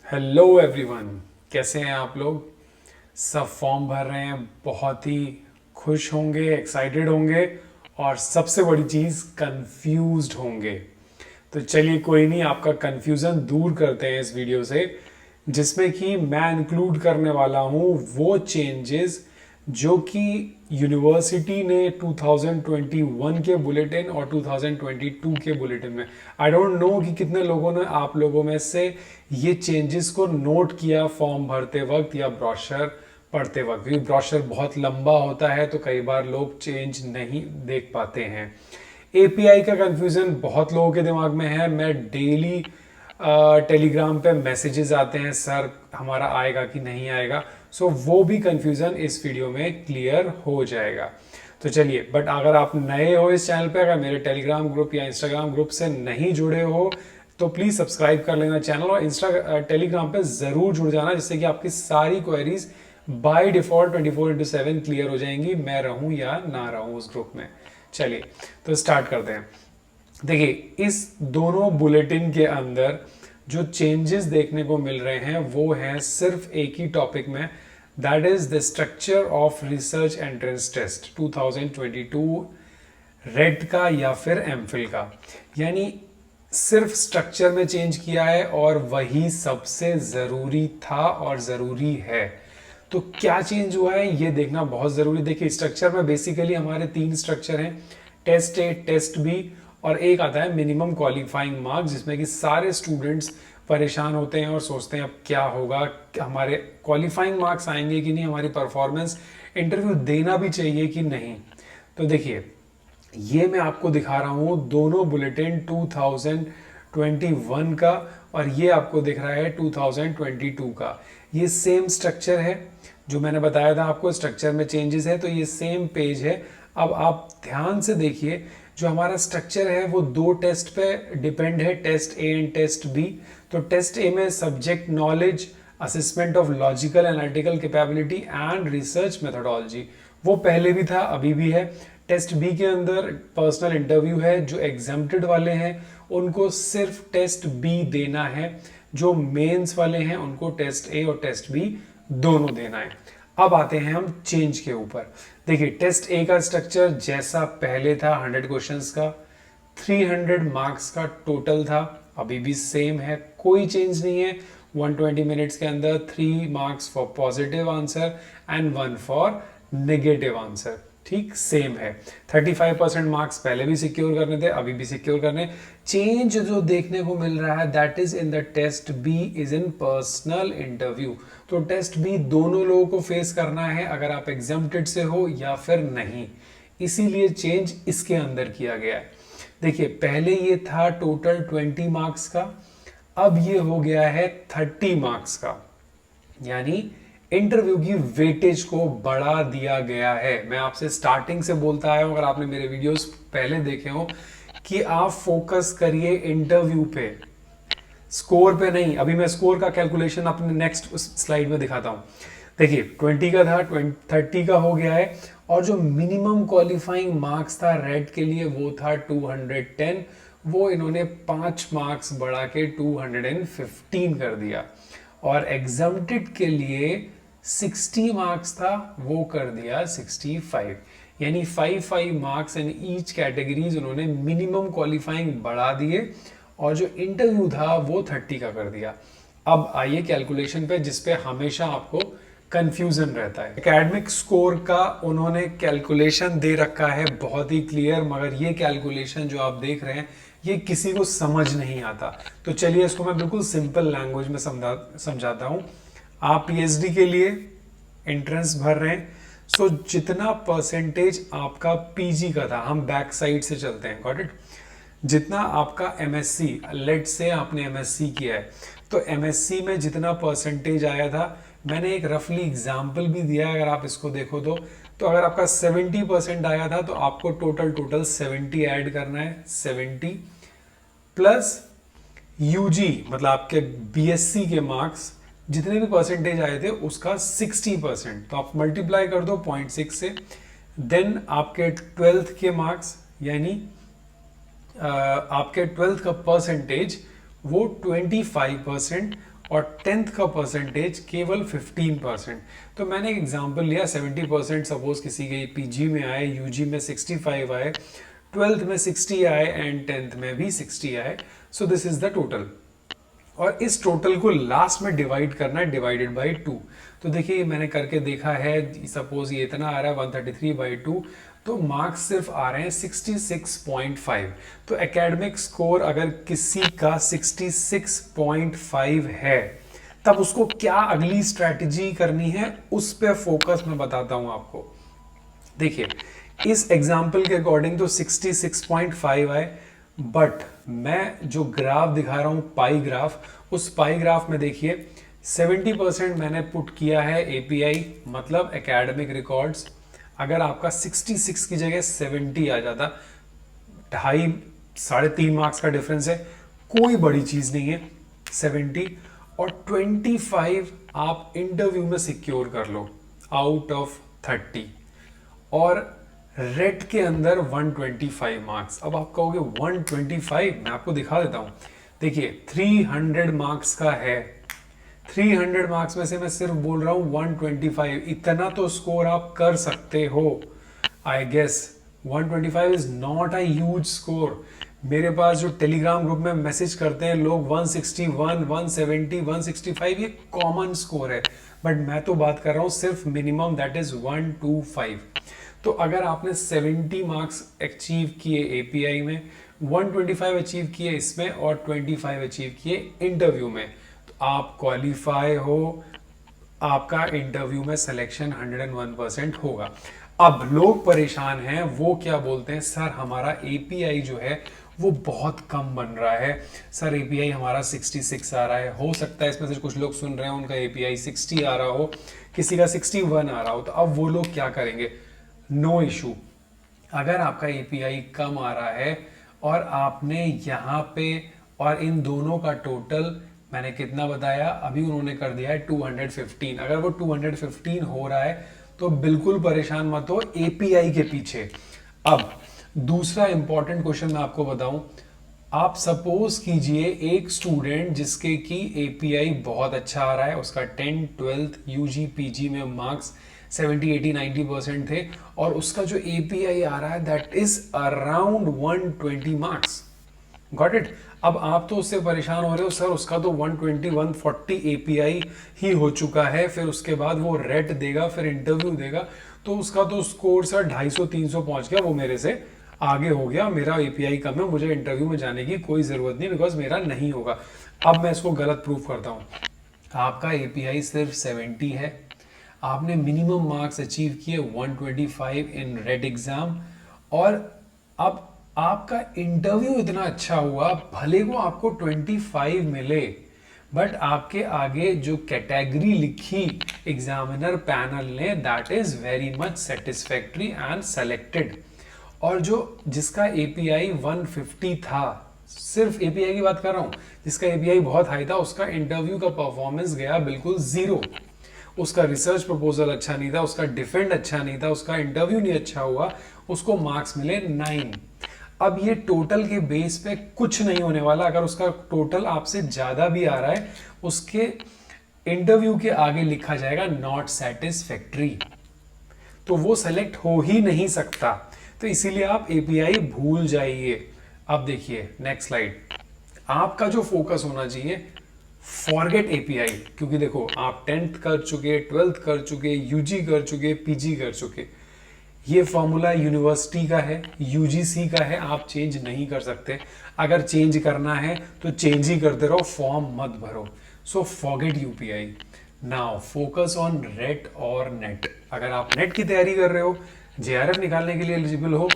Hello everyone, कैसे हैं आप लोग। सब फॉर्म भर रहे हैं, बहुत ही खुश होंगे, एक्साइटेड होंगे और सबसे बड़ी चीज़ कंफ्यूज्ड होंगे। तो चलिए कोई नहीं, आपका कंफ्यूजन दूर करते हैं इस वीडियो से, जिसमें कि मैं इंक्लूड करने वाला हूँ वो चेंजेस जो कि यूनिवर्सिटी ने 2021 के बुलेटिन और 2022 के बुलेटिन में, आई डोंट नो कि कितने लोगों ने आप लोगों में से ये चेंजेस को नोट किया फॉर्म भरते वक्त या ब्रोशर पढ़ते वक्त, क्योंकि ब्रोशर बहुत लंबा होता है तो कई बार लोग चेंज नहीं देख पाते हैं। एपीआई का कंफ्यूजन बहुत लोगों के दिमाग में है। मैं डेली टेलीग्राम पे मैसेजेस आते हैं, सर हमारा आएगा कि नहीं आएगा। सो वो भी कंफ्यूजन इस वीडियो में क्लियर हो जाएगा। तो चलिए, बट अगर आप नए हो इस चैनल पे, अगर मेरे टेलीग्राम ग्रुप या इंस्टाग्राम ग्रुप से नहीं जुड़े हो तो प्लीज़ सब्सक्राइब कर लेना चैनल और टेलीग्राम पे ज़रूर जुड़ जाना, जिससे कि आपकी सारी क्वेरीज बाय डिफॉल्ट 24/7 क्लियर हो जाएंगी, मैं रहूं या ना रहूं उस ग्रुप में। चलिए तो स्टार्ट करते हैं। देखिए, इस दोनों बुलेटिन के अंदर जो चेंजेस देखने को मिल रहे हैं वो हैं सिर्फ एक ही टॉपिक में, that is the structure of research entrance test 2022 रेड का या फिर एमफिल का। यानी सिर्फ स्ट्रक्चर में चेंज किया है और वही सबसे ज़रूरी था और ज़रूरी है। तो क्या चेंज हुआ है ये देखना बहुत ज़रूरी। देखिए, स्ट्रक्चर में बेसिकली हमारे 3 स्ट्रक्चर हैं, टेस्ट ए, टेस्ट बी और एक आता है मिनिमम क्वालिफाइंग मार्क्स, जिसमें कि सारे स्टूडेंट्स परेशान होते हैं और सोचते हैं अब क्या होगा, हमारे क्वालिफाइंग मार्क्स आएंगे कि नहीं, हमारी परफॉर्मेंस इंटरव्यू देना भी चाहिए कि नहीं। तो देखिए, ये मैं आपको दिखा रहा हूँ दोनों बुलेटिन 2021 का और ये आपको दिख रहा है 2022 का। ये सेम स्ट्रक्चर है जो मैंने बताया था आपको, स्ट्रक्चर में चेंजेस है तो ये सेम पेज है। अब आप ध्यान से देखिए, जो हमारा स्ट्रक्चर है वो 2 टेस्ट पे डिपेंड है, test A and test B. तो टेस्ट ए में subject knowledge, assessment of logical analytical capability and research methodology, वो पहले भी था अभी भी है। टेस्ट बी के अंदर पर्सनल इंटरव्यू है, जो एग्जाम्प्टेड वाले हैं उनको सिर्फ टेस्ट बी देना है, जो मेंस वाले हैं उनको टेस्ट ए और टेस्ट बी दोनों देना है। अब आते हैं हम चेंज के ऊपर। देखिए, टेस्ट ए का स्ट्रक्चर जैसा पहले था 100 क्वेश्चंस का, 300 मार्क्स का टोटल था, अभी भी सेम है, कोई चेंज नहीं है। 120 मिनट्स के अंदर 3 marks for positive answer and 1 for negative answer, ठीक सेम है। 35% मार्क्स पहले भी सिक्योर करने थे, अभी भी सिक्योर करने। चेंज जो देखने को मिल रहा है that is in the test B is in personal interview. तो टेस्ट बी दोनों लोगों को फेस करना है, अगर आप एग्जाम्प्टेड से हो या फिर नहीं, इसीलिए चेंज इसके अंदर किया गया है। देखिए, पहले ये था टोटल 20 मार्क्स का, अब ये हो गया है 30 मार्क्स का, यानी इंटरव्यू की वेटेज को बढ़ा दिया गया है। मैं आपसे स्टार्टिंग से बोलता आया हूं, अगर आपने मेरे वीडियोस पहले देखे हो, कि आप फोकस करिए इंटरव्यू पे, स्कोर पे नहीं। अभी मैं स्कोर का कैलकुलेशन अपने नेक्स्ट स्लाइड में दिखाता हूं। देखिए, 20 का था, 30 का हो गया है और जो मिनिमम क्वालिफाइंग मार्क्स था रेड के लिए वो था 210, वो इन्होंने 5 मार्क्स बढ़ा के 215 कर दिया। और एग्जाम्प्टेड के लिए 60 मार्क्स था, वो कर दिया 65, यानी 5 मार्क्स इन ईच कैटेगरीज उन्होंने मिनिमम क्वालिफाइंग बढ़ा दिए और जो इंटरव्यू था वो 30 का कर दिया। अब आइए कैलकुलेशन पे, जिसपे हमेशा आपको कंफ्यूजन रहता है। एकेडमिक स्कोर का उन्होंने कैलकुलेशन दे रखा है बहुत ही क्लियर, मगर ये कैलकुलेशन जो आप देख रहे हैं ये किसी को समझ नहीं आता। तो चलिए इसको मैं बिल्कुल सिंपल लैंग्वेज में समझाता हूँ। आप पीएचडी के लिए एंट्रेंस भर रहे हैं, सो जितना परसेंटेज आपका पीजी का था, हम बैक साइड से चलते हैं, गॉट इट। जितना आपका एमएससी, लेट से आपने एमएससी किया है, तो एमएससी में जितना परसेंटेज आया था, मैंने एक रफली एग्जाम्पल भी दिया है, अगर आप इसको देखो तो अगर आपका 70% आया था तो आपको टोटल 70 ऐड करना है, 70 प्लस यूजी मतलब आपके बीएससी के मार्क्स जितने भी परसेंटेज आए थे उसका 60%, तो आप मल्टीप्लाई कर दो 0.6 से। देन आपके 12th के मार्क्स, यानी आपके 12th का परसेंटेज वो 25%, और 10th का परसेंटेज केवल 15%। तो मैंने एक एग्जांपल लिया, 70% सपोज किसी के पीजी में आए, यूजी में 65 आए, 12th में 60 आए एंड 10th में भी 60 आए। सो दिस इज द टोटल, और इस टोटल को लास्ट में डिवाइड करना है, डिवाइडेड बाई 2। तो देखिए मैंने करके देखा है, सपोज ये इतना आ रहा है 133/2, तो मार्क्स सिर्फ आ रहे हैं 66.5। तो एकेडमिक स्कोर अगर किसी का 66.5 है, तब उसको क्या अगली स्ट्रैटेजी करनी है, उस पर फोकस मैं बताता हूं आपको। देखिए इस एग्जाम्पल के अकॉर्डिंग तो 66.5 आए, बट मैं जो ग्राफ दिखा रहा हूं पाई ग्राफ, उस पाई ग्राफ में देखिए 70% मैंने पुट किया है एपीआई, मतलब एकेडमिक रिकॉर्ड्स। अगर आपका 66 की जगह 70 आ जाता, 2.5 3.5 मार्क्स का डिफरेंस है, कोई बड़ी चीज नहीं है। 70 और 25 आप इंटरव्यू में सिक्योर कर लो आउट ऑफ 30, और रेट के अंदर 125 मार्क्स। अब आप कहोगे 125, मैं आपको दिखा देता हूं। देखिए 300 मार्क्स का है, 300 मार्क्स में से मैं सिर्फ बोल रहा हूं 125, इतना तो स्कोर आप कर सकते हो। I guess 125 is not a huge score. मेरे पास जो टेलीग्राम ग्रुप में मैसेज करते हैं लोग 161, 170, 165, ये कॉमन स्कोर है, बट मैं तो बात कर रहा हूं सिर्फ मिनिमम, दैट इज 125। तो अगर आपने 70 मार्क्स अचीव किए एपीआई में, 125 अचीव किए इसमें, और 25 अचीव किए इंटरव्यू में, तो आप क्वालिफाई हो, आपका इंटरव्यू में सिलेक्शन 101% होगा। अब लोग परेशान हैं, वो क्या बोलते हैं, सर हमारा एपीआई जो है वो बहुत कम बन रहा है, सर एपीआई हमारा 66 आ रहा है। हो सकता है इसमें से कुछ लोग सुन रहे हैं उनका एपीआई 60 आ रहा हो, किसी का 61 आ रहा हो, तो अब वो लोग क्या करेंगे? No issue. अगर आपका एपीआई कम आ रहा है और आपने यहाँ पे, और इन दोनों का टोटल मैंने कितना बताया, अभी उन्होंने कर दिया है 215, अगर वो 215 हो रहा है तो बिल्कुल परेशान मत हो एपीआई के पीछे। अब दूसरा इंपॉर्टेंट क्वेश्चन मैं आपको बताऊं, आप सपोज कीजिए एक स्टूडेंट जिसके की एपीआई बहुत अच्छा आ रहा है, उसका 10th 12th यूजी पीजी में मार्क्स 70 80 90% थे, और उसका जो एपीआई आ रहा है that is around 120 marks. Got it? अब आप तो उससे परेशान हो रहे हो, सर उसका तो 120 140 एपीआई ही हो चुका है, फिर उसके बाद वो रेट देगा, फिर इंटरव्यू देगा, तो उसका तो स्कोर सर 250 300 पहुंच गया, वो मेरे से आगे हो गया, मेरा एपीआई कम है, मुझे इंटरव्यू में जाने की कोई जरूरत नहीं, बिकॉज मेरा नहीं होगा। अब मैं इसको गलत प्रूव करता हूं। आपका एपीआई सिर्फ 70 है, आपने मिनिमम मार्क्स अचीव किए 125 इन रेड एग्जाम, और अब आपका इंटरव्यू इतना अच्छा हुआ, भले को आपको 25 मिले, बट आपके आगे जो कैटेगरी लिखी एग्जामिनर पैनल ने, that is very much satisfactory and selected. और जो जिसका एपीआई 150 था, सिर्फ एपीआई की बात कर रहा हूं, जिसका एपीआई बहुत हाई था, उसका इंटरव्यू का परफॉर्मेंस गया बिल्कुल जीरो। उसका रिसर्च प्रपोजल अच्छा नहीं था, उसका डिफेंड अच्छा नहीं था, उसका इंटरव्यू नहीं अच्छा हुआ, उसको मार्क्स मिले 9। अब ये टोटल के बेस पे कुछ नहीं होने वाला। अगर उसका टोटल आपसे ज्यादा भी आ रहा है, उसके इंटरव्यू के आगे लिखा जाएगा नॉट सेटिस्फैक्ट्री, तो वो सेलेक्ट हो ही नहीं सकता। तो इसीलिए आप एपीआई भूल जाइए। अब देखिए नेक्स्ट स्लाइड, आपका जो फोकस होना चाहिए, फॉरगेट एपीआई, क्योंकि देखो आप 10th कर चुके, 12th कर चुके, यूजी कर चुके, पीजी कर चुके, ये फॉर्मूला यूनिवर्सिटी का है, यूजीसी का है, आप चेंज नहीं कर सकते। अगर चेंज करना है तो चेंज ही करते रहो, फॉर्म मत भरो। So forget UPI, now focus on rate और नेट। अगर आप नेट की तैयारी कर रहे हो, जेआरएफ निकालने के लिए एलिजिबल हो,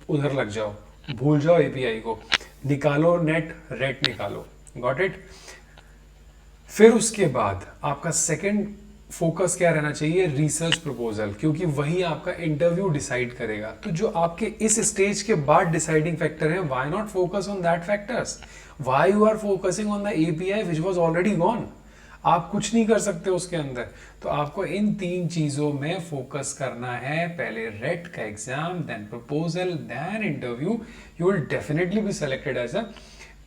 उधर लग जाओ, भूल जाओ एपीआई को, निकालो नेट, रेट निकालो। Got it? फिर उसके बाद आपका सेकंड फोकस क्या रहना चाहिए? रिसर्च प्रपोजल, क्योंकि वही आपका इंटरव्यू डिसाइड करेगा। तो जो आपके इस स्टेज के बाद डिसाइडिंग फैक्टर है, why not focus on that factors? Why you are focusing on the API which was already gone? आप कुछ नहीं कर सकते उसके अंदर। तो आपको इन 3 चीजों में फोकस करना है, पहले रेट का exam, then proposal, then interview. You will definitely be selected as a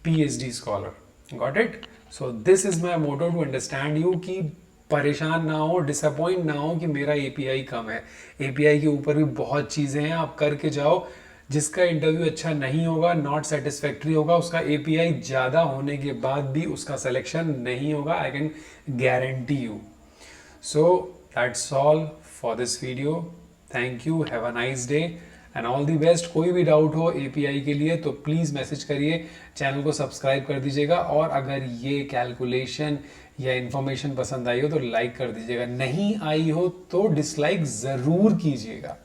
PhD scholar. Got it? So this is my motto to understand you, कि परेशान ना हो, डिसअपॉइंट ना हो कि मेरा एपीआई कम है। एपीआई के ऊपर भी बहुत चीज़ें हैं, आप करके जाओ। जिसका इंटरव्यू अच्छा नहीं होगा, नॉट सेटिस्फैक्ट्री होगा, उसका एपीआई ज़्यादा होने के बाद भी उसका सिलेक्शन नहीं होगा, I can guarantee you. So that's all for this video. Thank you. Have a nice day and all the best. कोई भी डाउट हो API के लिए तो प्लीज़ मैसेज करिए, चैनल को सब्सक्राइब कर दीजिएगा, और अगर ये कैलकुलेशन या इन्फॉर्मेशन पसंद आई हो तो लाइक कर दीजिएगा, नहीं आई हो तो डिसलाइक ज़रूर कीजिएगा।